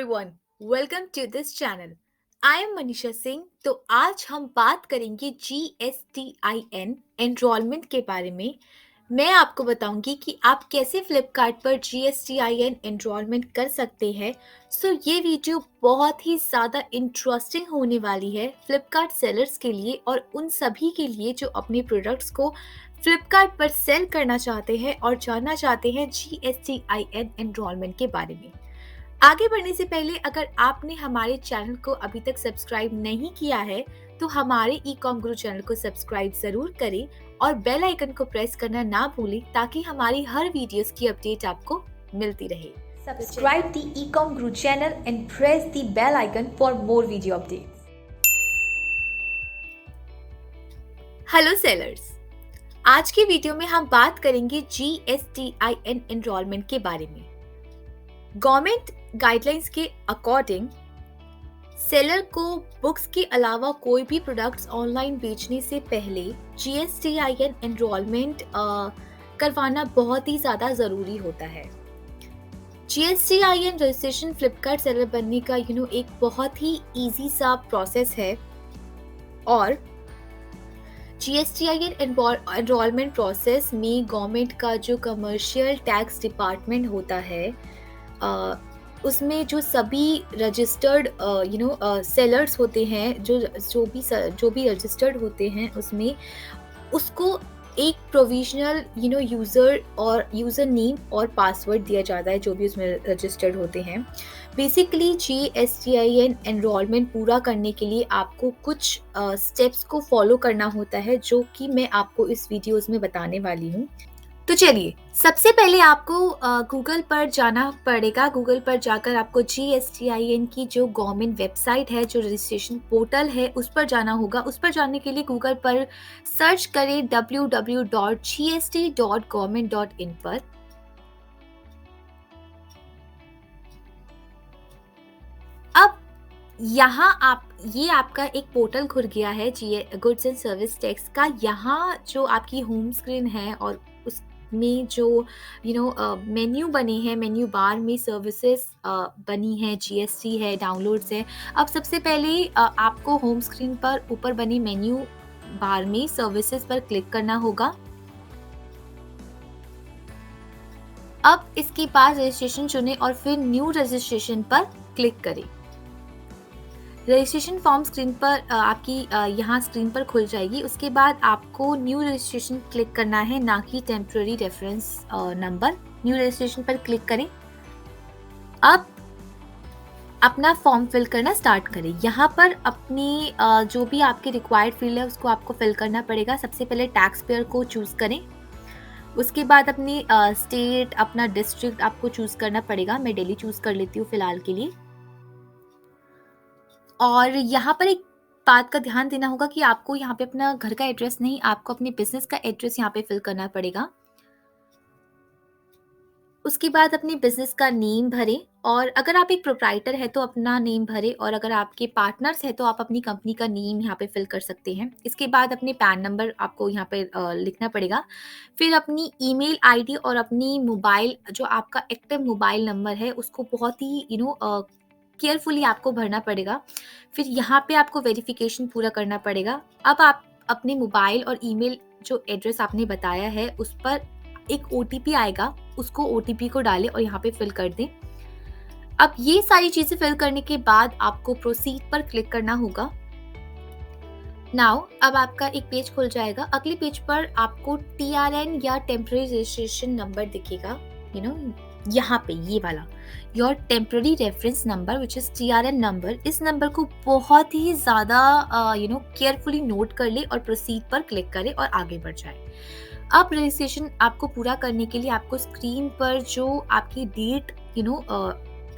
Everyone, welcome to this channel. I am Manisha Singh. तो आज हम बात करेंगे GSTIN एनरोलमेंट के बारे में। मैं आपको बताऊंगी कि आप कैसे फ्लिपकार्ट पर GSTIN एनरोलमेंट कर सकते हैं। सो ये वीडियो बहुत ही ज़्यादा इंटरेस्टिंग होने वाली है फ्लिपकार्ट सेलर्स के लिए और उन सभी के लिए जो अपने प्रोडक्ट्स को फ्लिपकार्ट पर सेल करना चाहते हैं और जानना चाहते हैं GSTIN एनरोलमेंट के बारे में। आगे बढ़ने से पहले अगर आपने हमारे चैनल को अभी तक सब्सक्राइब नहीं किया है तो हमारे ई कॉम गुरु चैनल को सब्सक्राइब जरूर करें और बेल आइकन को प्रेस करना ना भूलें ताकि हमारी हर वीडियोस की अपडेट आपको मिलती रहे। Subscribe the Ecom Guru channel and press the bell icon for more video updates. Hello sellers, आज की वीडियो में हम बात करेंगे GSTIN एनरोलमेंट के बारे में। गवर्नमेंट गाइडलाइंस के अकॉर्डिंग सेलर को बुक्स के अलावा कोई भी प्रोडक्ट्स ऑनलाइन बेचने से पहले GSTIN एनरोलमेंट करवाना बहुत ही ज़्यादा ज़रूरी होता है। GSTIN रजिस्ट्रेशन फ्लिपकार्ट सेलर बनने का एक बहुत ही इजी सा प्रोसेस है और GSTIN एनरोलमेंट प्रोसेस में गवर्नमेंट का जो कमर्शियल टैक्स डिपार्टमेंट होता है उसमें जो सभी रजिस्टर्ड सेलर्स होते हैं जो भी रजिस्टर्ड होते हैं उसमें उसको एक प्रोविजनल यूज़र और यूज़र नेम और पासवर्ड दिया जाता है जो भी उसमें रजिस्टर्ड होते हैं। बेसिकली GSTIN एनरोलमेंट पूरा करने के लिए आपको कुछ स्टेप्स को फॉलो करना होता है जो कि मैं आपको इस वीडियोस में बताने वाली हूँ। तो चलिए, सबसे पहले आपको गूगल पर जाना पड़ेगा। गूगल पर जाकर आपको GSTIN की जो गवर्नमेंट वेबसाइट है, जो रजिस्ट्रेशन पोर्टल है, उस पर जाना होगा। उस पर जाने के लिए गूगल पर सर्च करें www.gst.government.in पर। अब यहाँ आपका एक पोर्टल खुल गया है गुड्स एंड सर्विस टैक्स का। यहाँ जो आपकी होम स्क्रीन है और में जो मेन्यू बने हैं, मेन्यू बार में सर्विसेज बनी है, GST है, डाउनलोड्स है। अब सबसे पहले आपको होम स्क्रीन पर ऊपर बनी मेन्यू बार में सर्विसेज पर क्लिक करना होगा। अब इसके बाद रजिस्ट्रेशन चुनें और फिर न्यू रजिस्ट्रेशन पर क्लिक करें। रजिस्ट्रेशन फॉर्म स्क्रीन पर आपकी यहाँ स्क्रीन पर खुल जाएगी। उसके बाद आपको न्यू रजिस्ट्रेशन क्लिक करना है, ना कि temporary reference number. New registration पर क्लिक करें। अब अपना फॉर्म फिल करना स्टार्ट करें। यहाँ पर अपनी जो भी आपके रिक्वायर्ड फील्ड है उसको आपको फिल करना पड़ेगा। सबसे पहले टैक्स पेयर को चूज़ करें। उसके बाद अपनी स्टेट, अपना डिस्ट्रिक्ट आपको चूज़ करना पड़ेगा। मैं दिल्ली चूज़ कर लेती हूँ फिलहाल के लिए। और यहाँ पर एक बात का ध्यान देना होगा कि आपको यहाँ पे अपना घर का एड्रेस नहीं, आपको अपने बिजनेस का एड्रेस यहाँ पे फिल करना पड़ेगा। उसके बाद अपने बिजनेस का नेम भरें और अगर आप एक प्रोप्राइटर है तो अपना नेम भरें और अगर आपके पार्टनर्स है तो आप अपनी कंपनी का नेम यहाँ पे फिल कर सकते हैं। इसके बाद अपने पैन नंबर आपको यहाँ पे लिखना पड़ेगा। फिर अपनी ईमेल आईडी और अपनी मोबाइल, जो आपका एक्टिव मोबाइल नंबर है, उसको बहुत ही केयरफुली आपको भरना पड़ेगा। फिर यहाँ पे आपको वेरिफिकेशन पूरा करना पड़ेगा। अब आप अपने मोबाइल और ईमेल जो एड्रेस आपने बताया है उस पर एक OTP आएगा, उसको OTP को डालें और यहाँ पे फिल कर दें। अब ये सारी चीजें फिल करने के बाद आपको प्रोसीड पर क्लिक करना होगा। नाउ अब आपका एक पेज खुल जाएगा। अगले पेज पर आपको TRN या टेम्पररी रजिस्ट्रेशन नंबर दिखेगा, यहाँ पे ये वाला, your temporary reference number which is TRN number. इस नंबर को बहुत ही ज़्यादा केयरफुली नोट कर ले और प्रोसीड पर क्लिक करें और आगे बढ़ जाए। अब रजिस्ट्रेशन आपको पूरा करने के लिए आपको स्क्रीन पर जो आपकी डेट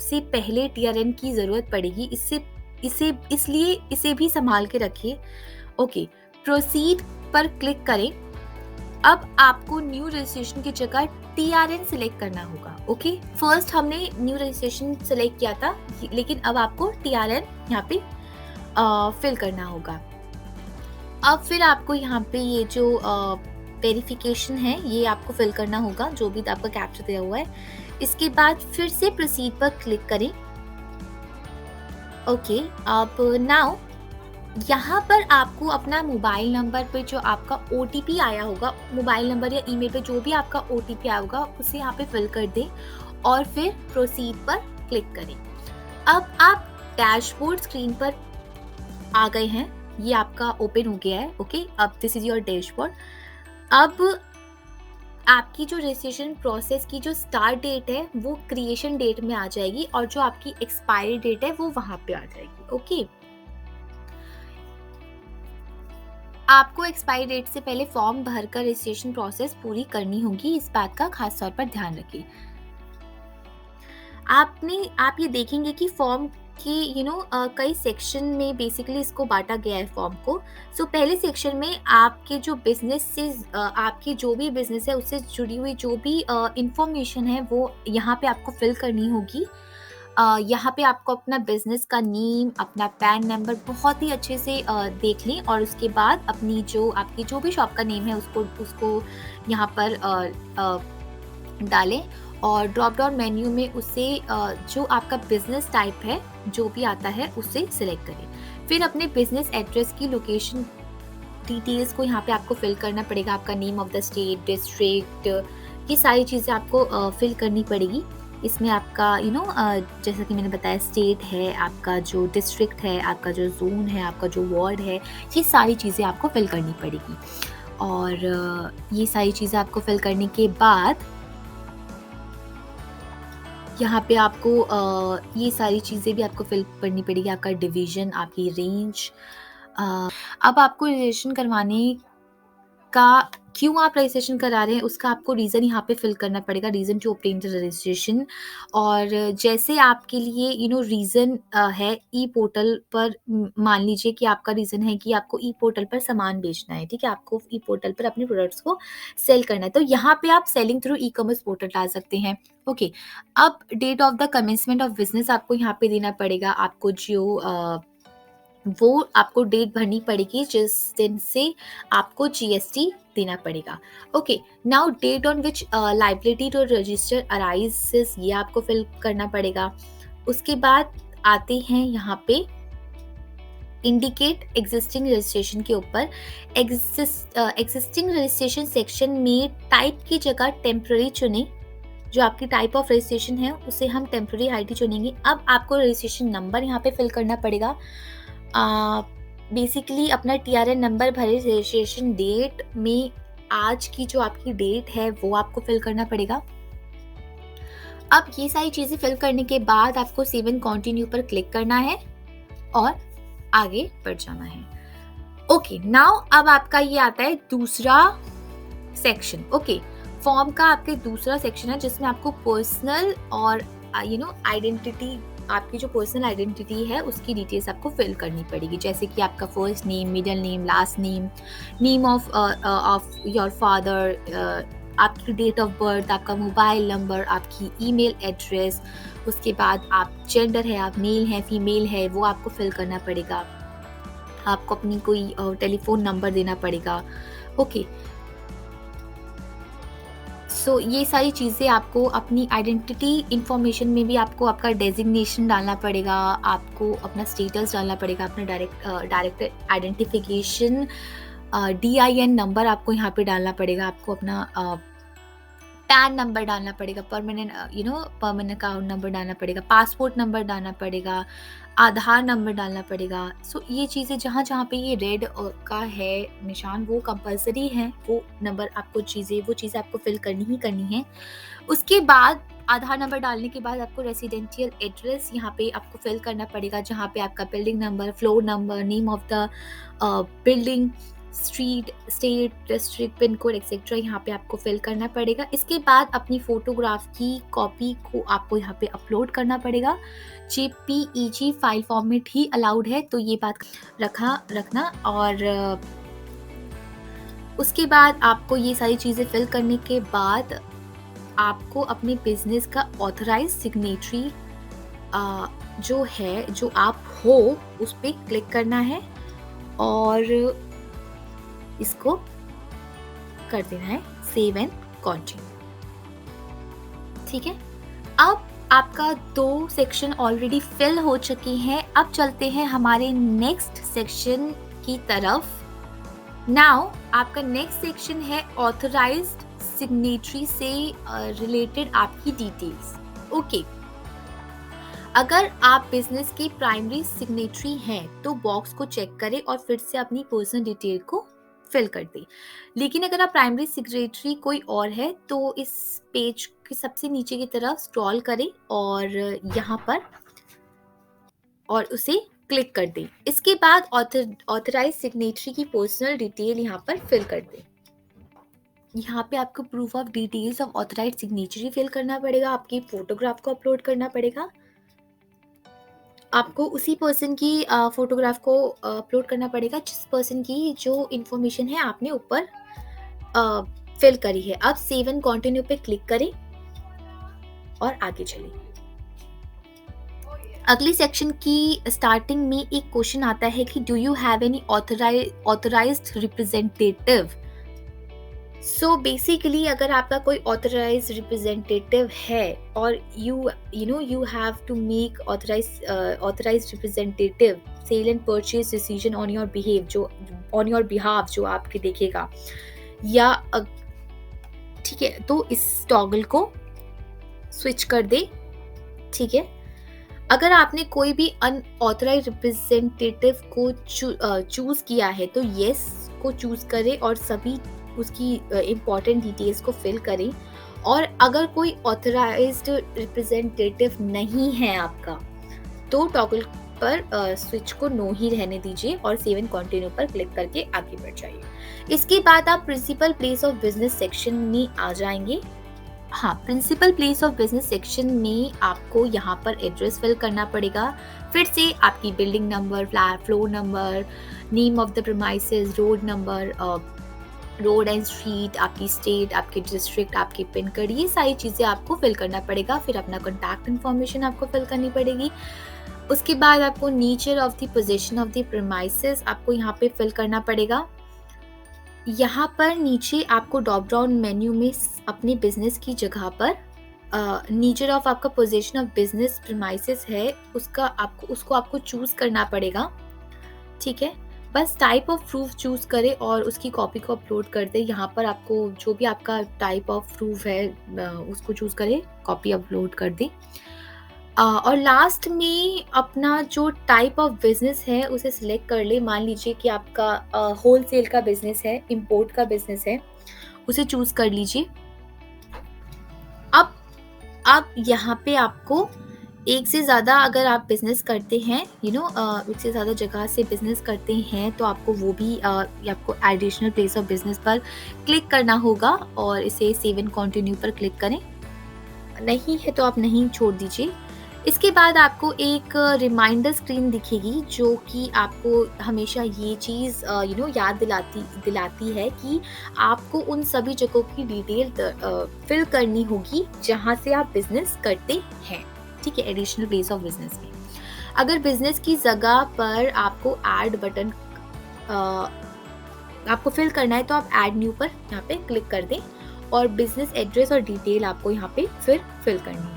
से पहले TRN की ज़रूरत पड़ेगी। इसलिए इसे भी संभाल के रखिए। ओके, प्रोसीड पर क्लिक करें। अब आपको न्यू रजिस्ट्रेशन की जगह TRN सिलेक्ट करना होगा। ओके, फर्स्ट हमने न्यू रजिस्ट्रेशन सिलेक्ट किया था, लेकिन अब आपको TRN यहाँ पे फिल करना होगा। अब फिर आपको यहाँ पे ये जो वेरिफिकेशन है ये आपको फिल करना होगा, जो भी आपका कैप्चर दिया हुआ है। इसके बाद फिर से प्रोसीड पर क्लिक करें। ओके, अब नाउ यहाँ पर आपको अपना मोबाइल नंबर पे जो आपका ओटीपी आया होगा, मोबाइल नंबर या ईमेल पे जो भी आपका ओटीपी आया होगा, उसे यहाँ पे फिल कर दें और फिर प्रोसीड पर क्लिक करें। अब आप डैशबोर्ड स्क्रीन पर आ गए हैं, ये आपका ओपन हो गया है। ओके, अब दिस इज योर डैशबोर्ड। अब आपकी जो रजिस्ट्रेशन प्रोसेस की जो स्टार्ट डेट है वो क्रिएशन डेट में आ जाएगी और जो आपकी एक्सपायरी डेट है वो वहां पे आ जाएगी। ओके, आपको एक्सपायरी डेट से पहले फॉर्म भरकर रजिस्ट्रेशन प्रोसेस पूरी करनी होगी, इस बात का खास तौर पर ध्यान रखिए। आप ये देखेंगे कि फॉर्म के कई सेक्शन में बेसिकली इसको बांटा गया है फॉर्म को। सो पहले सेक्शन में आपके जो बिजनेस से आपकी जो भी बिजनेस है उससे जुड़ी हुई जो भी इंफॉर्मेशन है वो यहाँ पे आपको फिल करनी होगी। यहाँ पे आपको अपना बिजनेस का नेम, अपना पैन नंबर बहुत ही अच्छे से देख लें और उसके बाद अपनी जो आपकी जो भी शॉप का नेम है उसको उसको यहाँ पर डालें और ड्रॉप डाउन मेन्यू में उसे जो आपका बिजनेस टाइप है जो भी आता है उसे सिलेक्ट करें। फिर अपने बिजनेस एड्रेस की लोकेशन डिटेल्स को यहाँ पे आपको फिल करना पड़ेगा। आपका name of the state, district, ये सारी चीज़ें आपको फिल करनी पड़ेगी। इसमें आपका जैसा कि मैंने बताया स्टेट है, आपका जो डिस्ट्रिक्ट है, आपका जो जोन है, आपका जो वार्ड है, ये सारी चीज़ें आपको फिल करनी पड़ेगी। और ये सारी चीज़ें आपको फिल करने के बाद यहाँ पे आपको ये सारी चीज़ें भी आपको फिल करनी पड़ेगी। आपका डिवीज़न, आपकी रेंज। अब आपको रजिस्ट्रेशन करवाने का क्यों आप रजिस्ट्रेशन करा रहे हैं उसका आपको रीज़न यहाँ पे फिल करना पड़ेगा, reason to obtain the registration. और जैसे आपके लिए रीज़न है ई पोर्टल पर, मान लीजिए कि आपका रीज़न है कि आपको ई पोर्टल पर सामान बेचना है, ठीक है? आपको ई पोर्टल पर अपने प्रोडक्ट्स को सेल करना है, तो यहाँ पे आप selling through e commerce portal डाल सकते हैं। ओके, अब date of the commencement of business आपको यहाँ पे देना पड़ेगा। आपको वो आपको डेट भरनी पड़ेगी जिस दिन से आपको जीएसटी देना पड़ेगा। Okay, now date on which liability to register arises, ये आपको फिल करना पड़ेगा। उसके बाद आते हैं यहाँ पे इंडिकेट एग्जिस्टिंग रजिस्ट्रेशन के ऊपर। एग्जिस्टिंग रजिस्ट्रेशन सेक्शन में टाइप की जगह टेम्पररी चुनें। जो आपकी टाइप ऑफ रजिस्ट्रेशन है उसे हम टेम्पररी आईडी चुनेंगे। अब आपको रजिस्ट्रेशन नंबर यहाँ पे फिल करना पड़ेगा। बेसिकली अपना टीआरएन नंबर भरे, रजिस्ट्रेशन डेट में आज की जो आपकी डेट है वो आपको फिल करना पड़ेगा। अब ये सारी चीजें फिल करने के बाद आपको सेव एंड कंटिन्यू पर क्लिक करना है और आगे बढ़ जाना है। ओके, नाउ अब आपका ये आता है दूसरा सेक्शन। ओके, फॉर्म का आपके दूसरा सेक्शन है जिसमें आपको पर्सनल और आइडेंटिटी, आपकी जो पर्सनल आइडेंटिटी है उसकी डिटेल्स आपको फिल करनी पड़ेगी, जैसे कि आपका first name, middle name, last name, name of your father, आपकी डेट ऑफ बर्थ, आपका मोबाइल नंबर, आपकी ईमेल एड्रेस। उसके बाद आप जेंडर है, आप मेल है, फीमेल है, वो आपको फिल करना पड़ेगा। आपको अपनी कोई टेलीफोन नंबर देना पड़ेगा। ओके, सो ये सारी चीज़ें आपको अपनी आइडेंटिटी इंफॉर्मेशन में भी आपको आपका डेजिग्नेशन डालना पड़ेगा, आपको अपना स्टेटस डालना पड़ेगा, अपना डायरेक्ट आइडेंटिफिकेशन DIN नंबर आपको यहाँ पे डालना पड़ेगा, आपको अपना पैन नंबर डालना पड़ेगा, परमानेंट परमानेंट अकाउंट नंबर डालना पड़ेगा, पासपोर्ट नंबर डालना पड़ेगा, आधार नंबर डालना पड़ेगा। सो ये चीज़ें जहाँ जहाँ पे ये रेड का है निशान वो कंपलसरी है, वो नंबर आपको वो चीज़ें आपको फिल करनी ही करनी है। उसके बाद आधार नंबर डालने के बाद आपको रेसिडेंशियल एड्रेस यहाँ पे आपको फिल करना पड़ेगा, जहाँ पे आपका building number, floor number, name of the building, street, state, district, pin code etcetera यहाँ पे आपको फिल करना पड़ेगा। इसके बाद अपनी फोटोग्राफ की कॉपी को आपको यहाँ पे अपलोड करना पड़ेगा। JPEG फाइल फॉर्मेट ही अलाउड है, तो ये बात रखना। और उसके बाद आपको ये सारी चीज़ें फिल करने के बाद आपको अपने बिजनेस का ऑथराइज सिग्नेटरी जो आप हो उस पर क्लिक करना है और इसको कर देना है सेव एंड कंटिन्यू। ठीक है, अब आपका 2 सेक्शन ऑलरेडी फिल हो चुके हैं। अब चलते हैं हमारे नेक्स्ट सेक्शन की तरफ। नाउ आपका नेक्स्ट सेक्शन है ऑथराइज्ड सिग्नेटरी से रिलेटेड आपकी डिटेल्स। ओके, अगर आप बिजनेस की प्राइमरी सिग्नेटरी हैं तो बॉक्स को चेक करें और फिर से अपनी पर्सनल डिटेल को फिल कर दें। लेकिन अगर आप प्राइमरी सिग्नेटरी कोई और है तो इस पेज के सबसे नीचे की तरफ स्क्रॉल करें और यहाँ पर और उसे क्लिक कर दें। इसके बाद ऑथराइज सिग्नेटरी की पर्सनल डिटेल यहाँ पर फिल कर दें। यहाँ पे आपको proof of details of authorise signatory fill करना पड़ेगा, आपकी फोटोग्राफ को अपलोड करना पड़ेगा। आपको उसी पर्सन की फोटोग्राफ को अपलोड करना पड़ेगा जिस पर्सन की जो इन्फॉर्मेशन है आपने ऊपर फिल करी है। अब सेव एंड कंटिन्यू पे क्लिक करें और आगे चलिए। अगली सेक्शन की स्टार्टिंग में एक क्वेश्चन आता है कि do you have any authorised representative. So basically अगर आपका कोई ऑथराइज रिप्रेजेंटेटिव है और you have to make authorise representative sale and purchase decision on your behalf जो आपके देखेगा या ठीक है, तो इस टॉगल को स्विच कर दे। ठीक है, अगर आपने कोई भी अनऑथराइज रिप्रेजेंटेटिव को चूज किया है तो येस को चूज करें और सभी उसकी इम्पॉर्टेंट डिटेल्स को फिल करें। और अगर कोई ऑथराइज्ड रिप्रेजेंटेटिव नहीं है आपका तो टॉगल पर स्विच को नो ही रहने दीजिए और सेव एंड कंटिन्यू पर क्लिक करके आगे बढ़ जाइए। इसके बाद आप principal place of business section में आ जाएंगे। हाँ, principal place of business section में आपको यहाँ पर एड्रेस फिल करना पड़ेगा। फिर से आपकी building number, floor number, name of the premises, road number, road and street, आपकी स्टेट, आपके डिस्ट्रिक्ट, आपके पिन कोड, ये सारी चीज़ें आपको फिल करना पड़ेगा। फिर अपना कॉन्टैक्ट इन्फॉर्मेशन आपको फिल करनी पड़ेगी। उसके बाद आपको nature of the position of the premises आपको यहाँ पे फिल करना पड़ेगा। यहाँ पर नीचे आपको ड्रॉप डाउन मेन्यू में अपने बिजनेस की जगह पर नेचर ऑफ आपका पोजीशन ऑफ बिजनेस प्रीमाइसेस है उसको आपको चूज करना पड़ेगा। ठीक है, बस टाइप ऑफ प्रूफ चूज करें और उसकी कॉपी को अपलोड कर दें। यहाँ पर आपको जो भी आपका टाइप ऑफ प्रूफ है उसको चूज करें, कॉपी अपलोड कर दें। और लास्ट में अपना जो टाइप ऑफ बिजनेस है उसे सिलेक्ट कर ले। मान लीजिए कि आपका होलसेल का बिजनेस है, इंपोर्ट का बिजनेस है, उसे चूज कर लीजिए। अब यहाँ पे आपको एक से ज़्यादा अगर आप बिजनेस करते हैं एक से ज़्यादा जगह से बिजनेस करते हैं तो आपको वो भी आपको एडिशनल प्लेस ऑफ बिजनेस पर क्लिक करना होगा और इसे सेव एंड कंटिन्यू पर क्लिक करें। नहीं है तो आप नहीं छोड़ दीजिए। इसके बाद आपको एक रिमाइंडर स्क्रीन दिखेगी जो कि आपको हमेशा ये चीज़ याद दिलाती है कि आपको उन सभी जगहों की डिटेल फिल करनी होगी जहाँ से आप बिजनेस करते हैं। ठीक है, एडिशनल प्लेस ऑफ बिजनेस में अगर बिजनेस की जगह पर आपको ऐड बटन आपको फिल करना है तो आप ऐड न्यू पर यहाँ पे क्लिक कर दें और बिजनेस एड्रेस और डिटेल आपको यहाँ पे फिर फिल करनी होगी।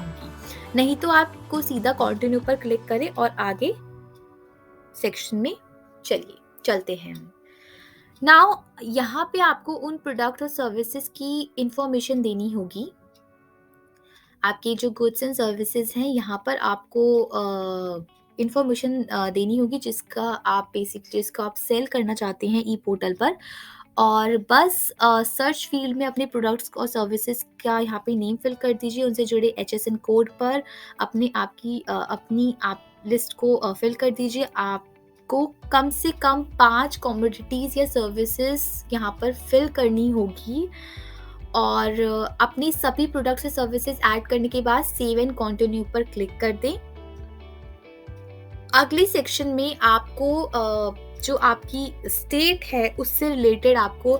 नहीं तो आपको सीधा कंटिन्यू पर क्लिक करें और आगे सेक्शन में चलते हैं। नाउ यहाँ पे आपको उन प्रोडक्ट और सर्विसेज की इंफॉर्मेशन देनी होगी। आपके जो गुड्स एंड सर्विसेज हैं यहाँ पर आपको इंफॉर्मेशन देनी होगी जिसका आप सेल करना चाहते हैं ई पोर्टल पर। और बस सर्च फील्ड में अपने प्रोडक्ट्स और सर्विसेज का यहाँ पे नेम फिल कर दीजिए। उनसे जुड़े HSN कोड पर अपनी आप लिस्ट को फिल कर दीजिए। आपको कम से कम 5 कमोडिटीज़ या सर्विसेज यहाँ पर फिल करनी होगी और अपनी सभी प्रोडक्ट्स और सर्विसेज ऐड करने के बाद सेव एंड कंटिन्यू पर क्लिक कर दें। अगली सेक्शन में आपको जो आपकी स्टेट है उससे रिलेटेड आपको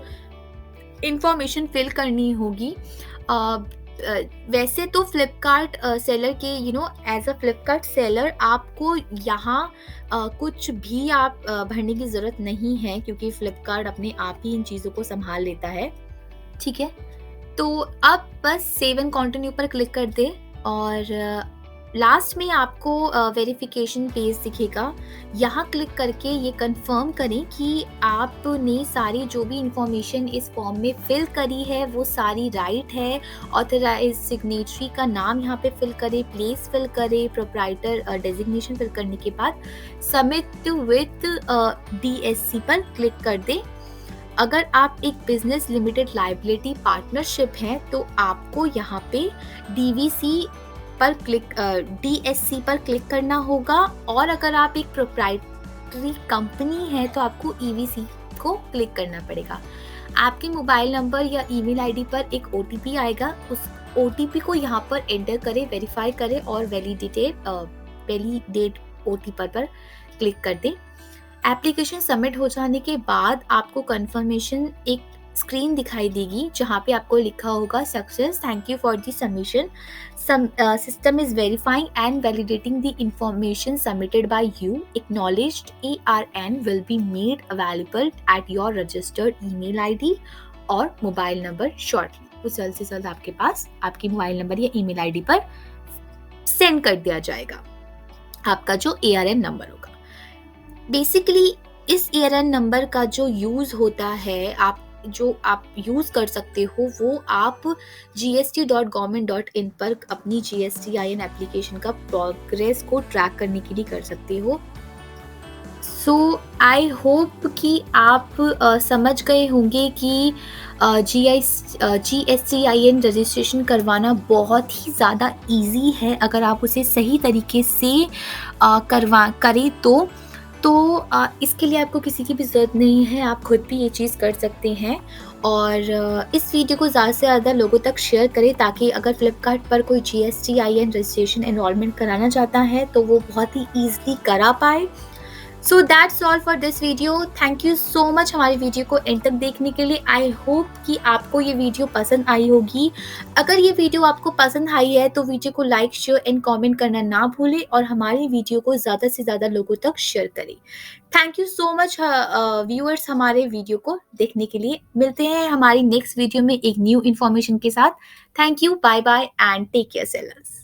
इंफॉर्मेशन फिल करनी होगी। वैसे तो फ्लिपकार्ट सेलर के एज अ फ्लिपकार्ट सेलर आपको यहाँ कुछ भी आप भरने की ज़रूरत नहीं है क्योंकि फ्लिपकार्ट अपने आप ही इन चीज़ों को संभाल लेता है। ठीक है, तो अब बस सेव एंड कंटिन्यू पर क्लिक कर दे और लास्ट में आपको वेरिफिकेशन पेज दिखेगा। यहाँ क्लिक करके ये कंफर्म करें कि आपने सारी जो भी इंफॉर्मेशन इस फॉर्म में फिल करी है वो सारी राइट है। ऑथराइज सिग्नेटरी का नाम यहाँ पे फिल करें, प्लेस फिल करें, प्रोप्राइटर डेजिग्नेशन फिल करने के बाद सबमिट विथ DSC पर क्लिक कर दें। अगर आप एक बिजनेस लिमिटेड लाइबिलिटी पार्टनरशिप है तो आपको यहाँ पे DVC पर क्लिक DSC पर क्लिक करना होगा, और अगर आप एक प्रोप्राइटरी कंपनी है तो आपको EVC को क्लिक करना पड़ेगा। आपके मोबाइल नंबर या ईमेल आईडी पर एक OTP आएगा, उस OTP को यहाँ पर एंटर करें, वेरीफाई करें और वैलिडेट OTP पर क्लिक कर दें। एप्लीकेशन सबमिट हो जाने के बाद आपको कंफर्मेशन एक स्क्रीन दिखाई देगी जहाँ पे आपको लिखा होगा success, thank you for the submission, system is verifying and validating the information submitted by you, acknowledged ARN will be made available at your registered email ID और मोबाइल नंबर शॉर्टली। वो जल्द से जल्द आपके पास आपकी मोबाइल नंबर या email ID पर send कर दिया जाएगा आपका जो ARN नंबर होगा। बेसिकली इस ARN नंबर का जो यूज़ होता है, आप यूज़ कर सकते हो वो आप gst.government.in पर अपनी GSTIN एप्लीकेशन का प्रोग्रेस को ट्रैक करने के लिए कर सकते हो। सो आई होप कि आप समझ गए होंगे कि GSTIN रजिस्ट्रेशन करवाना बहुत ही ज़्यादा ईजी है अगर आप उसे सही तरीके से करें तो इसके लिए आपको किसी की भी ज़रूरत नहीं है, आप खुद भी ये चीज़ कर सकते हैं। और इस वीडियो को ज़्यादा से ज़्यादा लोगों तक शेयर करें ताकि अगर फ्लिपकार्ट पर कोई GSTIN रजिस्ट्रेशन एनरोलमेंट कराना चाहता है तो वो बहुत ही ईजिली करा पाए। So that's all for this video. Thank you so much हमारी वीडियो को एंड तक देखने के लिए। आई होप कि आपको ये वीडियो पसंद आई होगी। अगर ये वीडियो आपको पसंद आई है तो वीडियो को लाइक, शेयर एंड कमेंट करना ना भूलें और हमारी वीडियो को ज़्यादा से ज़्यादा लोगों तक शेयर करें। Thank you so much viewers हमारे वीडियो को देखने के लिए। मिलते हैं हमारी नेक्स्ट वीडियो में एक न्यू इन्फॉर्मेशन के साथ। Thank you, bye bye and take care sellers.